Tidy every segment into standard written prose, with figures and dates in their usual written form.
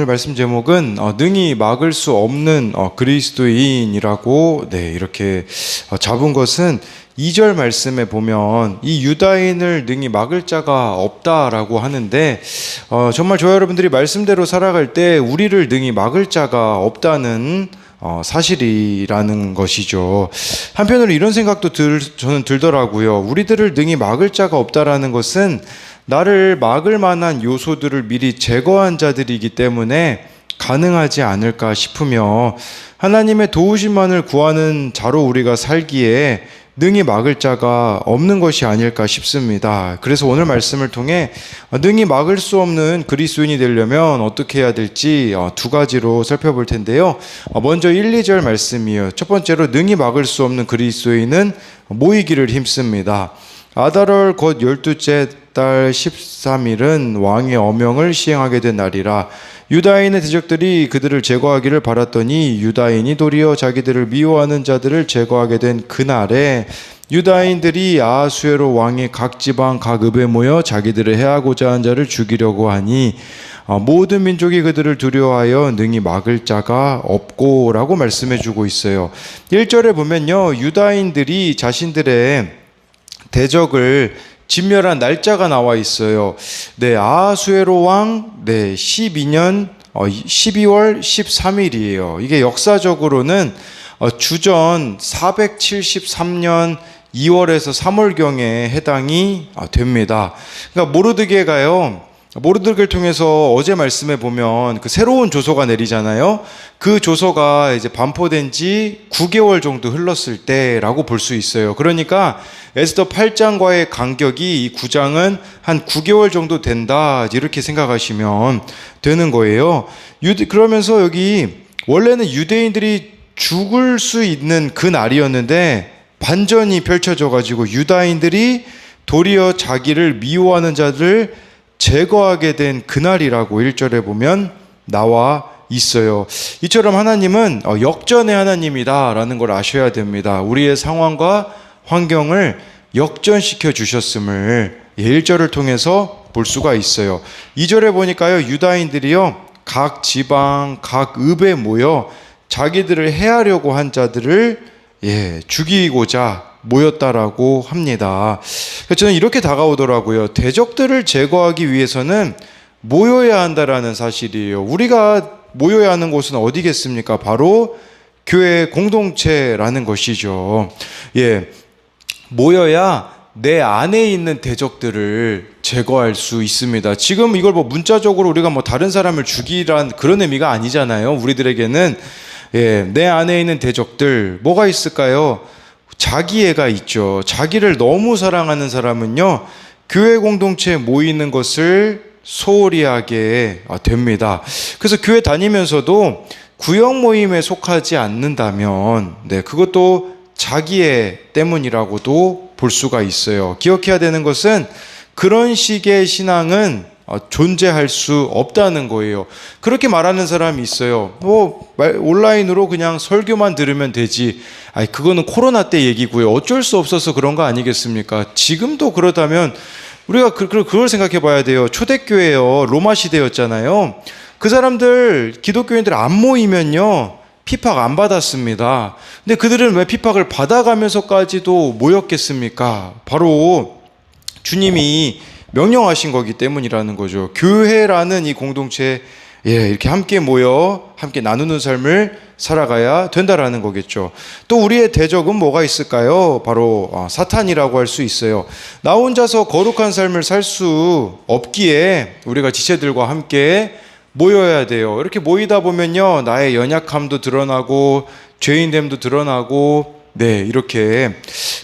오늘 말씀 제목은 능히 막을 수 없는 그리스도인이라고 이렇게 잡은 것은 2절 말씀에 보면 이 유다인을 능히 막을 자가 없다라고 하는데 정말 저와 여러분들이 말씀대로 살아갈 때 우리를 능히 막을 자가 없다는 사실이라는 것이죠. 한편으로 이런 생각도 저는 들더라고요. 우리들을 능히 막을 자가 없다라는 것은 나를 막을 만한 요소들을 미리 제거한 자들이기 때문에 가능하지 않을까 싶으며 하나님의 도우심만을 구하는 자로 우리가 살기에 능히 막을 자가 없는 것이 아닐까 싶습니다. 그래서 오늘 말씀을 통해 능히 막을 수 없는 그리스도인이 되려면 어떻게 해야 될지 두 가지로 살펴볼 텐데요. 먼저 1, 2절 말씀이에요. 첫 번째로 능히 막을 수 없는 그리스도인은 모이기를 힘씁니다. 아달월 곧 12째 달 13일은 왕의 어명을 시행하게 된 날이라. 유다인의 대적들이 그들을 제거하기를 바랐더니 유다인이 도리어 자기들을 미워하는 자들을 제거하게 된 그날에 유다인들이 아하수에로 왕의 각 지방 각 읍에 모여 자기들을 해하고자 한 자를 죽이려고 하니 모든 민족이 그들을 두려워하여 능히 막을 자가 없고 라고 말씀해 주고 있어요. 1절에 보면요, 유다인들이 자신들의 대적을 진멸한 날짜가 나와 있어요. 아하수에로 왕 12년 12월 13일이에요. 이게 역사적으로는 주전 473년 2월에서 3월경에 해당이 됩니다. 그러니까 모르드게를 통해서 어제 말씀에 보면 그 새로운 조서가 내리잖아요. 그 조서가 이제 반포된 지 9개월 정도 흘렀을 때라고 볼 수 있어요. 그러니까 에스더 8장과의 간격이 이 9장은 한 9개월 정도 된다, 이렇게 생각하시면 되는 거예요. 그러면서 여기 원래는 유대인들이 죽을 수 있는 그 날이었는데 반전이 펼쳐져 가지고 유다인들이 도리어 자기를 미워하는 자들을 제거하게 된 그날이라고 1절에 보면 나와 있어요. 이처럼 하나님은 역전의 하나님이다라는 걸 아셔야 됩니다. 우리의 상황과 환경을 역전시켜 주셨음을 1절을 통해서 볼 수가 있어요. 2절에 보니까요, 유다인들이요 각 지방 각 읍에 모여 자기들을 해하려고 한 자들을 죽이고자 모였다라고 합니다. 저는 이렇게 다가오더라고요. 대적들을 제거하기 위해서는 모여야 한다라는 사실이에요. 우리가 모여야 하는 곳은 어디겠습니까? 바로 교회 공동체라는 것이죠. 모여야 내 안에 있는 대적들을 제거할 수 있습니다. 지금 이걸 문자적으로 우리가 다른 사람을 죽이란 그런 의미가 아니잖아요. 우리들에게는 내 안에 있는 대적들 뭐가 있을까요? 자기애가 있죠. 자기를 너무 사랑하는 사람은요, 교회 공동체에 모이는 것을 소홀히 하게 됩니다. 그래서 교회 다니면서도 구역 모임에 속하지 않는다면 그것도 자기애 때문이라고도 볼 수가 있어요. 기억해야 되는 것은 그런 식의 신앙은 존재할 수 없다는 거예요. 그렇게 말하는 사람이 있어요. 온라인으로 그냥 설교만 들으면 되지. 그거는 코로나 때 얘기고요. 어쩔 수 없어서 그런 거 아니겠습니까? 지금도 그렇다면 우리가 그걸 생각해 봐야 돼요. 초대교회요, 로마 시대였잖아요. 그 사람들, 기독교인들 안 모이면요, 핍박 안 받았습니다. 근데 그들은 왜 핍박을 받아가면서까지도 모였겠습니까? 바로 주님이 명령하신 거기 때문이라는 거죠. 교회라는 이 공동체에 이렇게 함께 모여 함께 나누는 삶을 살아가야 된다라는 거겠죠. 또 우리의 대적은 뭐가 있을까요? 바로 사탄이라고 할 수 있어요. 나 혼자서 거룩한 삶을 살 수 없기에 우리가 지체들과 함께 모여야 돼요. 이렇게 모이다 보면요, 나의 연약함도 드러나고 죄인됨도 드러나고 이렇게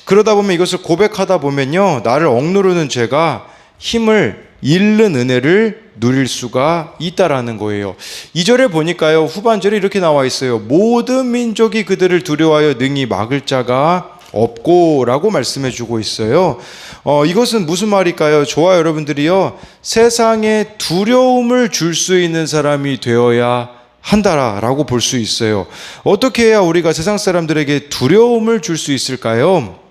그러다 보면 이것을 고백하다 보면요, 나를 억누르는 죄가 힘을 잃는 은혜를 누릴 수가 있다라는 거예요. 2절에 보니까요, 후반절에 이렇게 나와 있어요. 모든 민족이 그들을 두려워하여 능히 막을 자가 없고 라고 말씀해 주고 있어요. 이것은 무슨 말일까요? 저와 여러분들이요, 세상에 두려움을 줄 수 있는 사람이 되어야 한다라고 볼 수 있어요. 어떻게 해야 우리가 세상 사람들에게 두려움을 줄 수 있을까요?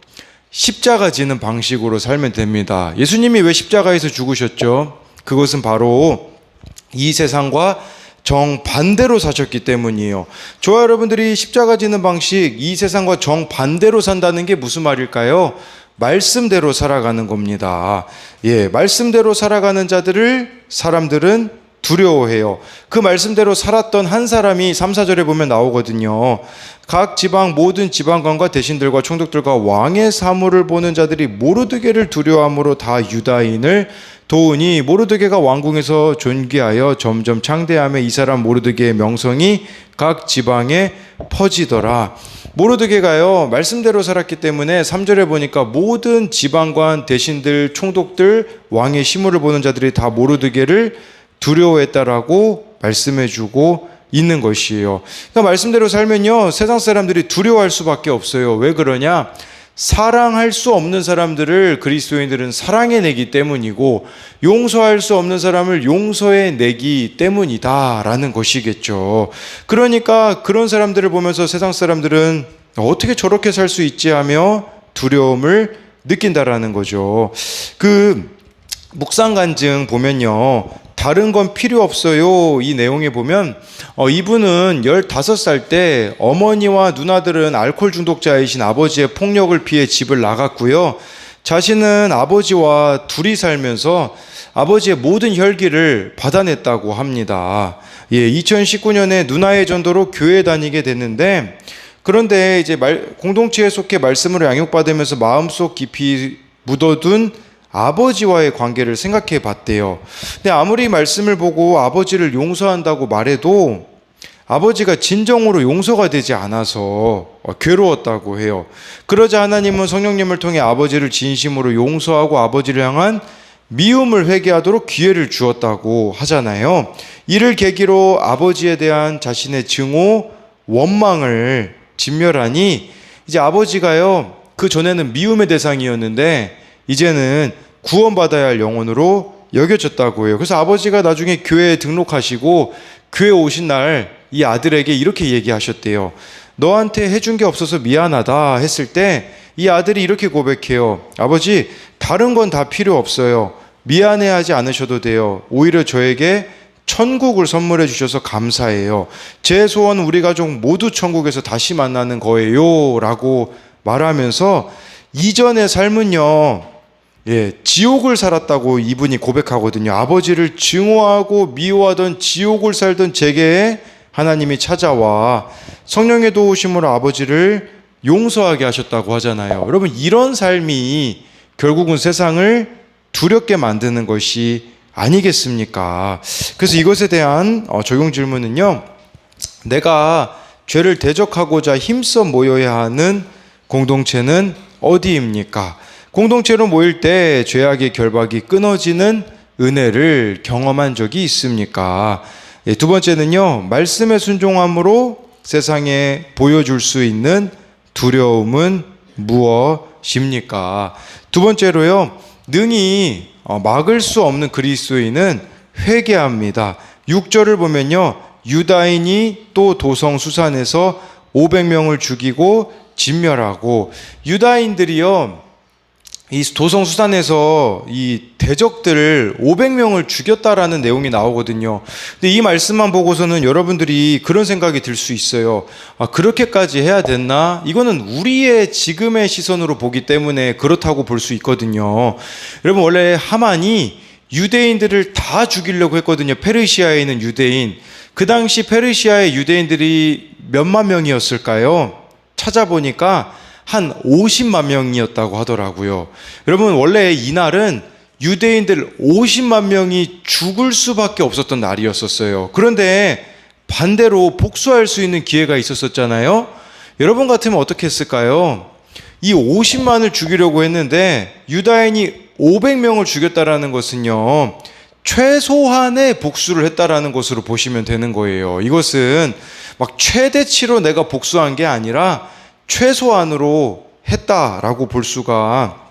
십자가 지는 방식으로 살면 됩니다. 예수님이 왜 십자가에서 죽으셨죠? 그것은 바로 이 세상과 정반대로 사셨기 때문이에요. 저와 여러분들이 십자가 지는 방식, 이 세상과 정반대로 산다는 게 무슨 말일까요? 말씀대로 살아가는 겁니다. 예, 말씀대로 살아가는 자들을 사람들은 두려워해요. 그 말씀대로 살았던 한 사람이 3, 4절에 보면 나오거든요. 각 지방 모든 지방관과 대신들과 총독들과 왕의 사물을 보는 자들이 모르드게를 두려워함으로 다 유다인을 도우니 모르드게가 왕궁에서 존귀하여 점점 창대하며 이 사람 모르드게의 명성이 각 지방에 퍼지더라. 모르드게가요 말씀대로 살았기 때문에 3절에 보니까 모든 지방관 대신들 총독들 왕의 시물을 보는 자들이 다 모르드게를 두려워했다라고 말씀해주고 있는 것이에요. 그러니까 말씀대로 살면요 세상 사람들이 두려워할 수밖에 없어요. 왜 그러냐? 사랑할 수 없는 사람들을 그리스도인들은 사랑해내기 때문이고 용서할 수 없는 사람을 용서해내기 때문이다라는 것이겠죠. 그러니까 그런 사람들을 보면서 세상 사람들은 어떻게 저렇게 살 수 있지 하며 두려움을 느낀다라는 거죠. 그 묵상간증 보면요 다른 건 필요 없어요. 이 내용에 보면 이분은 15살 때 어머니와 누나들은 알코올 중독자이신 아버지의 폭력을 피해 집을 나갔고요. 자신은 아버지와 둘이 살면서 아버지의 모든 혈기를 받아냈다고 합니다. 예, 2019년에 누나의 전도로 교회 다니게 됐는데 그런데 이제 공동체에 속해 말씀으로 양육받으면서 마음속 깊이 묻어둔 아버지와의 관계를 생각해 봤대요. 근데 아무리 말씀을 보고 아버지를 용서한다고 말해도 아버지가 진정으로 용서가 되지 않아서 괴로웠다고 해요. 그러자 하나님은 성령님을 통해 아버지를 진심으로 용서하고 아버지를 향한 미움을 회개하도록 기회를 주었다고 하잖아요. 이를 계기로 아버지에 대한 자신의 증오, 원망을 진멸하니 이제 아버지가요 그 전에는 미움의 대상이었는데 이제는 구원받아야 할 영혼으로 여겨졌다고 해요. 그래서 아버지가 나중에 교회에 등록하시고 교회 오신 날 이 아들에게 이렇게 얘기하셨대요. 너한테 해준 게 없어서 미안하다 했을 때 이 아들이 이렇게 고백해요. 아버지, 다른 건 다 필요 없어요. 미안해하지 않으셔도 돼요. 오히려 저에게 천국을 선물해 주셔서 감사해요. 제 소원은 우리 가족 모두 천국에서 다시 만나는 거예요 라고 말하면서 이전의 삶은요 지옥을 살았다고 이분이 고백하거든요. 아버지를 증오하고 미워하던 지옥을 살던 제게 하나님이 찾아와 성령의 도우심으로 아버지를 용서하게 하셨다고 하잖아요. 여러분 이런 삶이 결국은 세상을 두렵게 만드는 것이 아니겠습니까? 그래서 이것에 대한 적용 질문은요. 내가 죄를 대적하고자 힘써 모여야 하는 공동체는 어디입니까? 공동체로 모일 때 죄악의 결박이 끊어지는 은혜를 경험한 적이 있습니까? 두 번째는요, 말씀의 순종함으로 세상에 보여줄 수 있는 두려움은 무엇입니까? 두 번째로요, 능히 막을 수 없는 그리스도인은 회개합니다. 6절을 보면요, 유다인이 또 도성 수산에서 500명을 죽이고 진멸하고 유다인들이요, 이 도성수산에서 이 대적들을 500명을 죽였다라는 내용이 나오거든요. 근데 이 말씀만 보고서는 여러분들이 그런 생각이 들 수 있어요. 아, 그렇게까지 해야 됐나? 이거는 우리의 지금의 시선으로 보기 때문에 그렇다고 볼 수 있거든요. 여러분 원래 하만이 유대인들을 다 죽이려고 했거든요. 페르시아에 있는 유대인. 그 당시 페르시아의 유대인들이 몇만 명이었을까요? 찾아보니까 한 50만 명이었다고 하더라고요. 여러분 원래 이날은 유대인들 50만 명이 죽을 수밖에 없었던 날이었었어요. 그런데 반대로 복수할 수 있는 기회가 있었었잖아요. 여러분 같으면 어떻게 했을까요? 이 50만을 죽이려고 했는데 유다인이 500명을 죽였다라는 것은요, 최소한의 복수를 했다라는 것으로 보시면 되는 거예요. 이것은 막 최대치로 내가 복수한 게 아니라 최소한으로 했다라고 볼 수가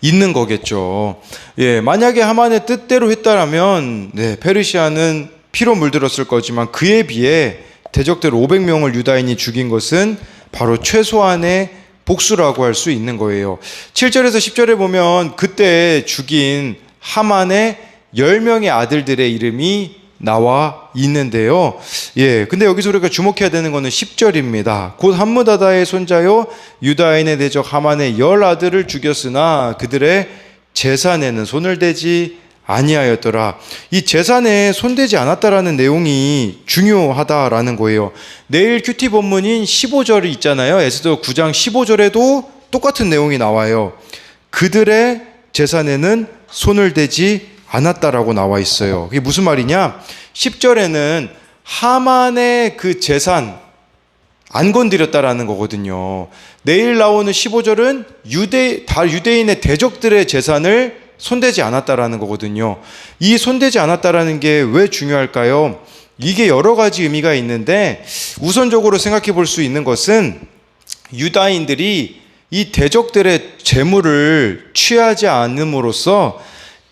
있는 거겠죠. 예, 만약에 하만의 뜻대로 했다라면 페르시아는 피로 물들었을 거지만 그에 비해 대적들 500명을 유다인이 죽인 것은 바로 최소한의 복수라고 할 수 있는 거예요. 7절에서 10절에 보면 그때 죽인 하만의 10명의 아들들의 이름이 나와 있는데요. 예, 근데 여기서 우리가 주목해야 되는 거는 10절입니다. 곧 함므다다의 손자요 유다인의 대적 하만의 10아들을 죽였으나 그들의 재산에는 손을 대지 아니하였더라. 이 재산에 손대지 않았다라는 내용이 중요하다라는 거예요. 내일 큐티 본문인 15절이 있잖아요. 에스더 9장 15절에도 똑같은 내용이 나와요. 그들의 재산에는 손을 대지 않았다라고 나와 있어요. 그게 무슨 말이냐? 10절에는 하만의 그 재산 안 건드렸다라는 거거든요. 내일 나오는 15절은 유대인의 대적들의 재산을 손대지 않았다라는 거거든요. 이 손대지 않았다라는 게 왜 중요할까요? 이게 여러 가지 의미가 있는데 우선적으로 생각해 볼 수 있는 것은 유다인들이 이 대적들의 재물을 취하지 않음으로써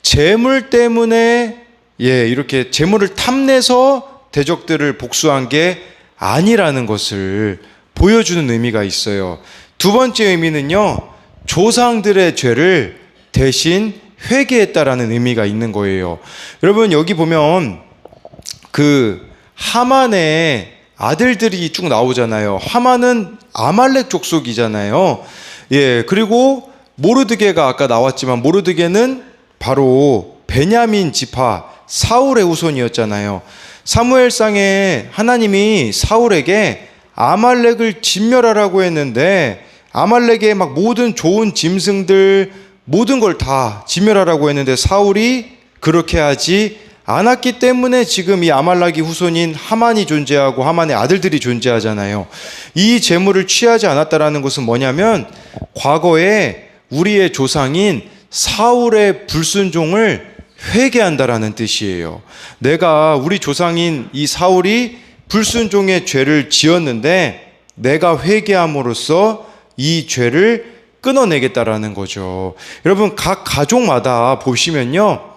재물 때문에 이렇게 재물을 탐내서 대적들을 복수한 게 아니라는 것을 보여주는 의미가 있어요. 두 번째 의미는요, 조상들의 죄를 대신 회개했다라는 의미가 있는 거예요. 여러분 여기 보면 그 하만의 아들들이 쭉 나오잖아요. 하만은 아말렉 족속이잖아요. 예, 그리고 모르드게가 아까 나왔지만 모르드게는 바로 베냐민 지파 사울의 후손이었잖아요. 사무엘상에 하나님이 사울에게 아말렉을 진멸하라고 했는데 아말렉의 막 모든 좋은 짐승들 모든 걸 다 진멸하라고 했는데 사울이 그렇게 하지 않았기 때문에 지금 이 아말렉의 후손인 하만이 존재하고 하만의 아들들이 존재하잖아요. 이 재물을 취하지 않았다라는 것은 뭐냐면 과거에 우리의 조상인 사울의 불순종을 회개한다라는 뜻이에요. 내가 우리 조상인 이 사울이 불순종의 죄를 지었는데 내가 회개함으로써 이 죄를 끊어내겠다라는 거죠. 여러분 각 가족마다 보시면요,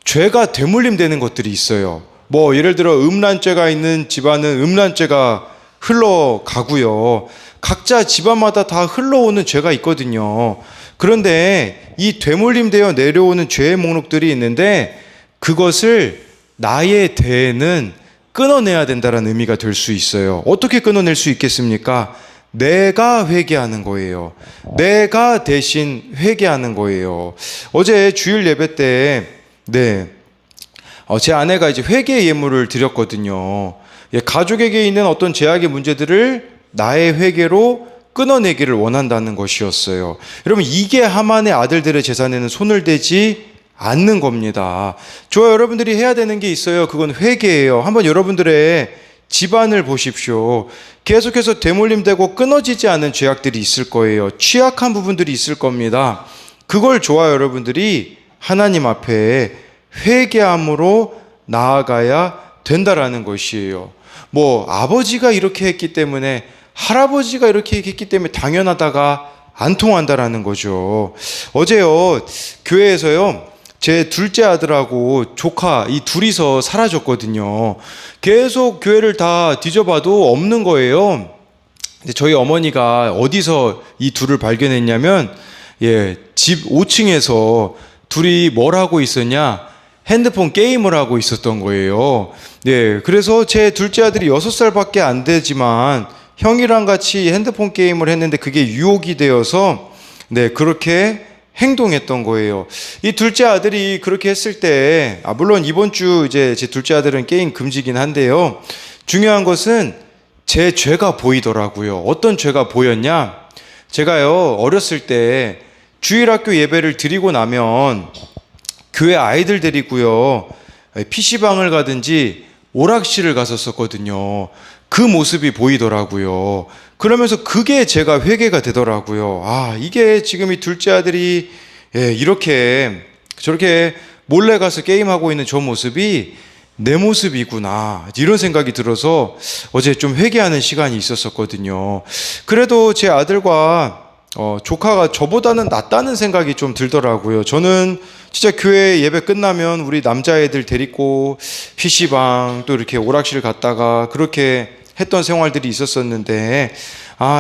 죄가 되물림 되는 것들이 있어요. 뭐 예를 들어 음란죄가 있는 집안은 음란죄가 흘러가고요. 각자 집안마다 다 흘러오는 죄가 있거든요. 그런데 이 되물림되어 내려오는 죄의 목록들이 있는데 그것을 나의 대에는 끊어내야 된다는 의미가 될 수 있어요. 어떻게 끊어낼 수 있겠습니까? 내가 회개하는 거예요. 내가 대신 회개하는 거예요. 어제 주일 예배 때, 제 아내가 이제 회개 예물을 드렸거든요. 가족에게 있는 어떤 제약의 문제들을 나의 회개로 끊어내기를 원한다는 것이었어요. 여러분 이게 하만의 아들들의 재산에는 손을 대지 않는 겁니다. 저와 여러분들이 해야 되는 게 있어요. 그건 회개예요. 한번 여러분들의 집안을 보십시오. 계속해서 되물림되고 끊어지지 않는 죄악들이 있을 거예요. 취약한 부분들이 있을 겁니다. 그걸 저와 여러분들이 하나님 앞에 회개함으로 나아가야 된다라는 것이에요. 뭐 아버지가 이렇게 했기 때문에 할아버지가 이렇게 했기 때문에 당연하다가 안 통한다라는 거죠. 어제요 교회에서요 제 둘째 아들하고 조카 이 둘이서 사라졌거든요. 계속 교회를 다 뒤져봐도 없는 거예요. 근데 저희 어머니가 어디서 이 둘을 발견했냐면 집 5층에서 둘이 뭘 하고 있었냐, 핸드폰 게임을 하고 있었던 거예요. 그래서 제 둘째 아들이 6살밖에 안 되지만 형이랑 같이 핸드폰 게임을 했는데 그게 유혹이 되어서 그렇게 행동했던 거예요. 이 둘째 아들이 그렇게 했을 때, 물론 이번 주 이제 제 둘째 아들은 게임 금지긴 한데요. 중요한 것은 제 죄가 보이더라고요. 어떤 죄가 보였냐? 제가요, 어렸을 때 주일학교 예배를 드리고 나면 교회 아이들 데리고요, PC방을 가든지 오락실을 갔었거든요. 그 모습이 보이더라고요. 그러면서 그게 제가 회개가 되더라고요. 이게 지금 이 둘째 아들이 이렇게 저렇게 몰래 가서 게임하고 있는 저 모습이 내 모습이구나, 이런 생각이 들어서 어제 좀 회개하는 시간이 있었거든요. 그래도 제 아들과 조카가 저보다는 낫다는 생각이 좀 들더라고요. 저는 진짜 교회 예배 끝나면 우리 남자애들 데리고 PC방 또 이렇게 오락실 갔다가 그렇게 했던 생활들이 있었었는데,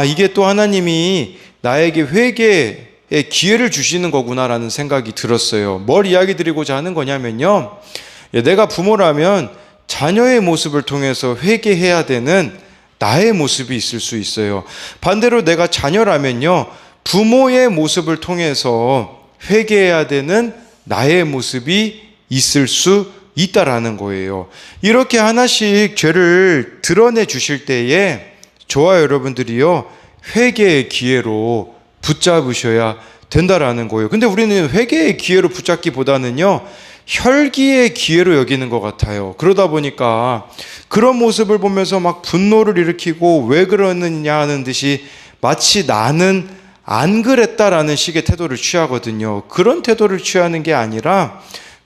이게 또 하나님이 나에게 회개의 기회를 주시는 거구나라는 생각이 들었어요. 뭘 이야기 드리고자 하는 거냐면요, 내가 부모라면 자녀의 모습을 통해서 회개해야 되는 나의 모습이 있을 수 있어요. 반대로 내가 자녀라면요, 부모의 모습을 통해서 회개해야 되는 나의 모습이 있을 수 있다라는 거예요. 이렇게 하나씩 죄를 드러내 주실 때에 저와 여러분들이요, 회개의 기회로 붙잡으셔야 된다라는 거예요. 근데 우리는 회개의 기회로 붙잡기보다는요, 혈기의 기회로 여기는 것 같아요. 그러다 보니까 그런 모습을 보면서 막 분노를 일으키고 왜 그러느냐 하는 듯이 마치 나는 안 그랬다라는 식의 태도를 취하거든요. 그런 태도를 취하는 게 아니라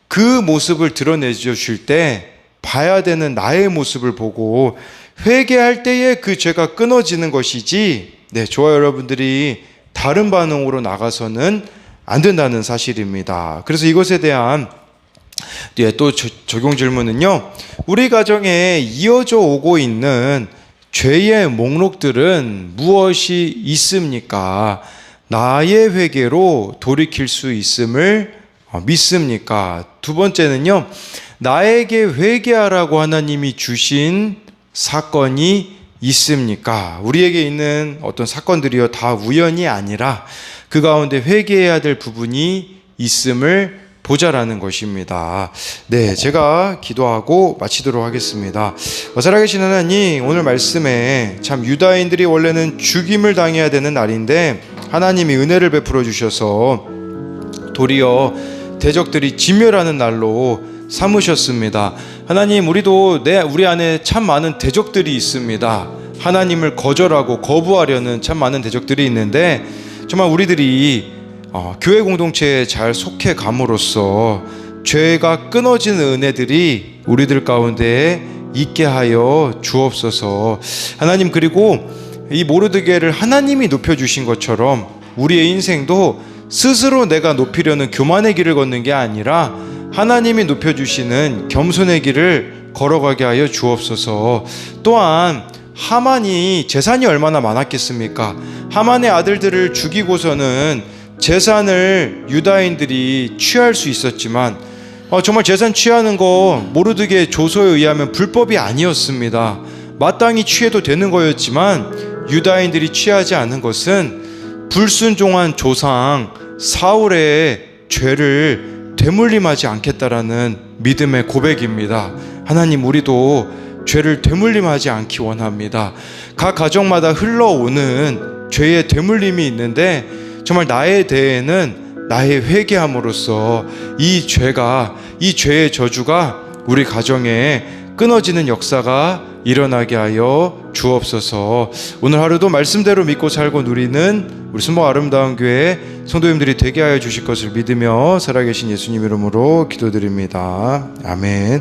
그 모습을 드러내 주실 때 봐야 되는 나의 모습을 보고 회개할 때에 그 죄가 끊어지는 것이지, 네, 저와 여러분들이 다른 반응으로 나가서는 안 된다는 사실입니다. 그래서 이것에 대한 또 적용 질문은요, 우리 가정에 이어져 오고 있는 죄의 목록들은 무엇이 있습니까? 나의 회개로 돌이킬 수 있음을 믿습니까? 두 번째는요, 나에게 회개하라고 하나님이 주신 사건이 있습니까? 우리에게 있는 어떤 사건들이요, 다 우연이 아니라 그 가운데 회개해야 될 부분이 있음을 보자라는 것입니다. 네, 제가 기도하고 마치도록 하겠습니다. 살아계신 하나님, 오늘 말씀에 참 유다인들이 원래는 죽임을 당해야 되는 날인데 하나님이 은혜를 베풀어 주셔서 도리어 대적들이 진멸하는 날로 삼으셨습니다. 하나님, 우리도 우리 안에 참 많은 대적들이 있습니다. 하나님을 거절하고 거부하려는 참 많은 대적들이 있는데 정말 우리들이 교회 공동체에 잘 속해 감으로써 죄가 끊어지는 은혜들이 우리들 가운데 있게 하여 주옵소서. 하나님, 그리고 이 모르드게를 하나님이 높여주신 것처럼 우리의 인생도 스스로 내가 높이려는 교만의 길을 걷는 게 아니라 하나님이 높여주시는 겸손의 길을 걸어가게 하여 주옵소서. 또한 하만이 재산이 얼마나 많았겠습니까? 하만의 아들들을 죽이고서는 재산을 유다인들이 취할 수 있었지만 정말 재산 취하는 거 모르드게 조서에 의하면 불법이 아니었습니다. 마땅히 취해도 되는 거였지만 유다인들이 취하지 않은 것은 불순종한 조상 사울의 죄를 되물림하지 않겠다라는 믿음의 고백입니다. 하나님, 우리도 죄를 되물림하지 않기 원합니다. 각 가정마다 흘러오는 죄의 되물림이 있는데 정말 나에 대해는 나의 회개함으로써 이 죄의 저주가 우리 가정에 끊어지는 역사가 일어나게 하여 주옵소서. 오늘 하루도 말씀대로 믿고 살고 누리는 우리 순복 아름다운 교회 성도님들이 되게 하여 주실 것을 믿으며 살아계신 예수님 이름으로 기도드립니다. 아멘.